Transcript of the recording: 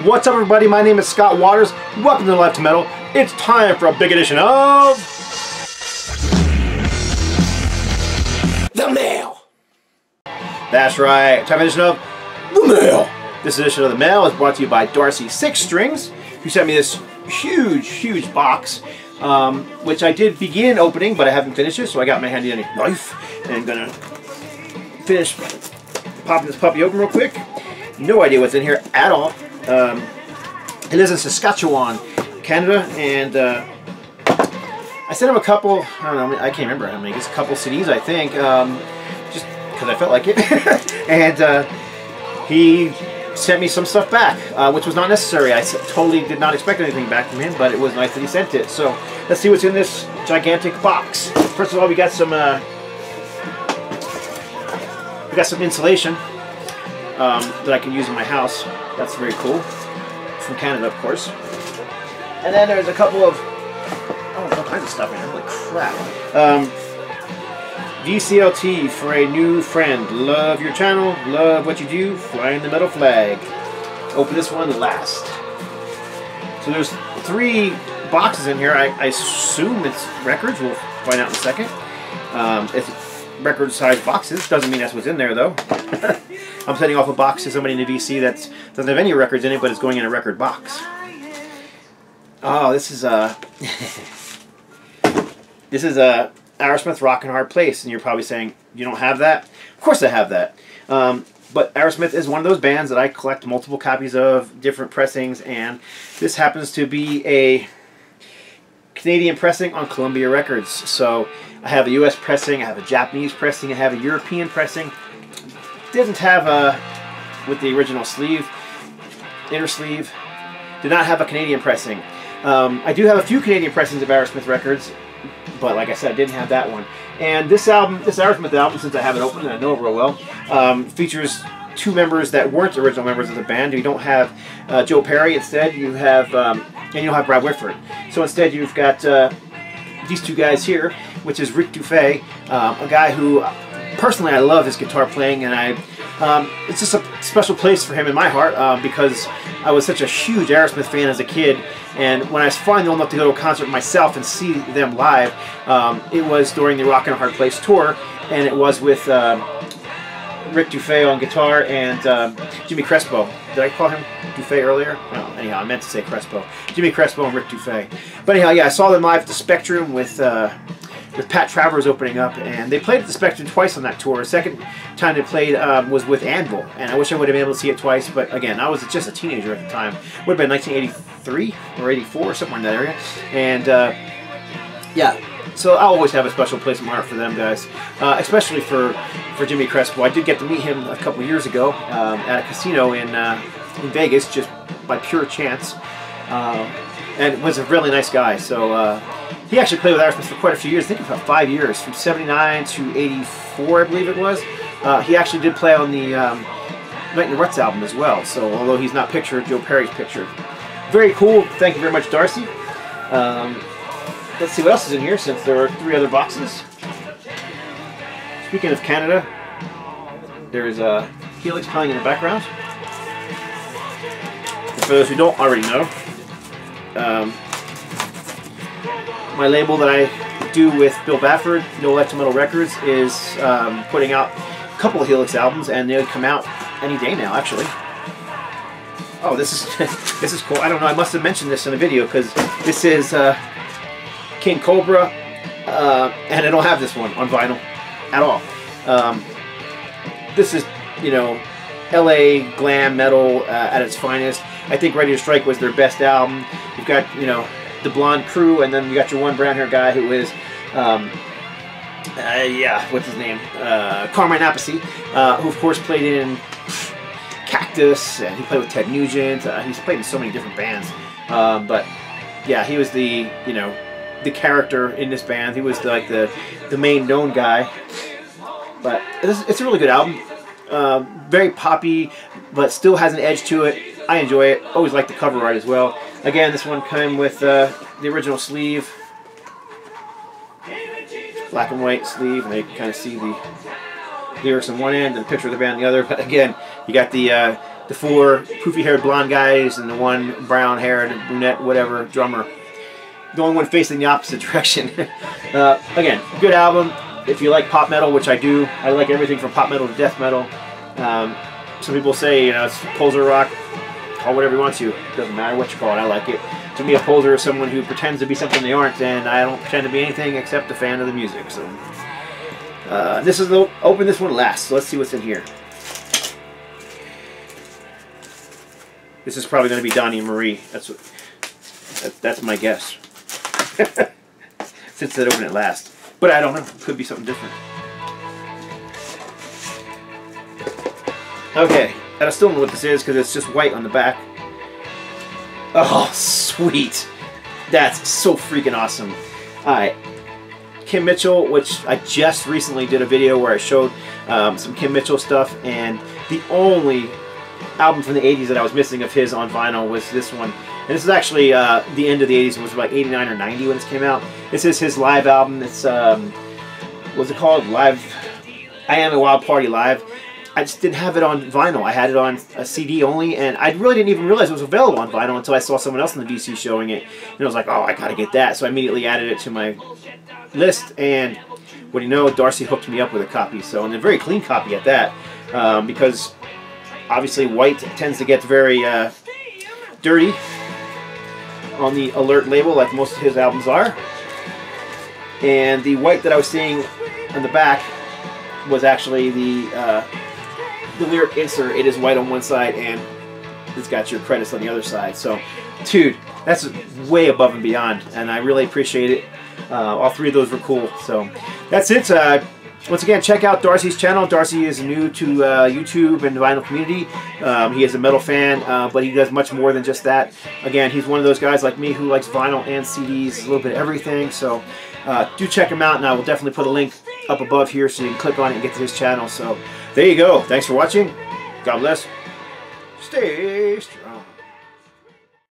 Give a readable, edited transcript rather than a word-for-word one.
What's up, everybody? My name is Scott Waters. Welcome to Life to Metal. It's time for a big edition of The Mail. That's right, time edition of The Mail. This edition of The Mail is brought to you by Darcy 6 Strings, who sent me this huge box, which I did begin opening, but I haven't finished it, so I got my handy dandy knife and I'm gonna finish popping this puppy open real quick. No idea what's in here at all. It is in Saskatchewan, Canada, and I sent him a couple, I don't know, I can't remember how many, just a couple CDs, I think, just because I felt like it. And he sent me some stuff back, which was not necessary. I totally did not expect anything back from him, but it was nice that he sent it. So let's see what's in this gigantic box. First of all, we got some insulation that I can use in my house. That's very cool. From Canada, of course. And then there's a couple of all kinds of stuff in here. Holy crap. VCLT for a new friend. Love your channel. Love what you do. Flying the metal flag. Open this one last. So there's 3 boxes in here. I assume it's records. We'll find out in a second. It's record-sized boxes. Doesn't mean that's what's in there, though. I'm sending off a box to somebody in the VC that doesn't have any records in it, but it's going in a record box. Oh, this is this is Aerosmith Rock and Hard Place, and you're probably saying, you don't have that? Of course I have that. But Aerosmith is one of those bands that I collect multiple copies of, different pressings, and this happens to be a Canadian pressing on Columbia Records. So I have a US pressing, I have a Japanese pressing, I have a European pressing. Didn't have with the original sleeve, inner sleeve, did not have a Canadian pressing. I do have a few Canadian pressings of Aerosmith records, but like I said, I didn't have that one. And this album, this Aerosmith album, since I have it open and I know it real well, features 2 members that weren't original members of the band. You don't have Joe Perry. Instead, you have, and you don't have Brad Whitford. So instead, you've got these 2 guys here, which is Rick Dufay, a guy who personally I love his guitar playing, and it's just a special place for him in my heart because I was such a huge Aerosmith fan as a kid, and when I was finally old enough to go to a concert myself and see them live, it was during the Rock and Hard Place tour, and it was with Rick Dufay on guitar and Jimmy Crespo. Did I call him Dufay earlier? No, anyhow, I meant to say Crespo. Jimmy Crespo and Rick Dufay. But anyhow, yeah, I saw them live at the Spectrum with Pat Travers opening up, and they played at the Spectrum twice on that tour. The second time they played was with Anvil, and I wish I would have been able to see it twice, but again, I was just a teenager at the time. Would have been 1983 or 84, somewhere in that area. And yeah, so I'll always have a special place in my heart for them guys, especially for Jimmy Crespo. I did get to meet him a couple years ago at a casino in Vegas, just by pure chance, and was a really nice guy. So he actually played with Aerosmith for quite a few years. I think about 5 years, from '79 to '84, I believe it was. He actually did play on the Night in the Ruts album as well. So although he's not pictured, Joe Perry's pictured. Very cool. Thank you very much, Darcy. Let's see what else is in here, since there are 3 other boxes. Speaking of Canada, there's a Helix playing in the background. And for those who don't already know, my label that I do with Bill Bafford, No Life to Metal Records, is putting out a couple of Helix albums, and they'll come out any day now, actually. Oh, this is this is cool. I don't know. I must have mentioned this in a video because this is King Kobra, and I don't have this one on vinyl at all. This is, you know, LA glam metal at its finest. I think Ready to Strike was their best album. You've got, you know, the Blonde Crew, and then you got your one brown hair guy who is, yeah, what's his name? Carmine Appice, who of course played in Cactus, and he played with Ted Nugent. He's played in so many different bands, but yeah, he was the, you know, the character in this band. He was like the main known guy. But it's a really good album. Very poppy, but still has an edge to it. I enjoy it. Always like the cover art as well. Again, this one came with the original sleeve, black and white sleeve, and they kind of see the lyrics on one end and the picture of the band on the other. But again, you got the the 4 poofy-haired blonde guys and the 1 brown-haired brunette, whatever, drummer. The only one facing the opposite direction. Again, good album. If you like pop metal, which I do, I like everything from pop metal to death metal. Some people say, you know, it's poser rock. Call whatever you want to. It doesn't matter what you call it. I like it. To me, a poser is someone who pretends to be something they aren't, and I don't pretend to be anything except a fan of the music. So, this is open this one last. So let's see what's in here. This is probably going to be Donnie and Marie. That's my guess. Since it opened it last, but I don't know. Could be something different. Okay, I still don't know what this is because it's just white on the back. Oh, sweet! That's so freaking awesome. Alright, Kim Mitchell, which I just recently did a video where I showed some Kim Mitchell stuff, and the only album from the 80s that I was missing of his on vinyl was this one. And this is actually the end of the 80s. It was like 89 or 90 when this came out. This is his live album. It's, what's it called? Live, I Am a Wild Party Live. I just didn't have it on vinyl. I had it on a CD only, and I really didn't even realize it was available on vinyl until I saw someone else in the DC showing it. And I was like, oh, I gotta get that. So I immediately added it to my list, and what do you know, Darcy hooked me up with a copy. So, and a very clean copy at that, because obviously white tends to get very dirty on the alert label, like most of his albums are. And the white that I was seeing on the back was actually the lyric insert. It is white on one side and it's got your credits on the other side. So, dude, that's way above and beyond, and I really appreciate it. All 3 of those were cool. So that's it. Once again, check out Darcy's channel. Darcy is new to YouTube and the vinyl community. He is a metal fan, but he does much more than just that. Again, he's one of those guys like me who likes vinyl and CDs, a little bit of everything. So do check him out, and I will definitely put a link up above here so you can click on it and get to his channel. So there you go. Thanks for watching. God bless. Stay strong.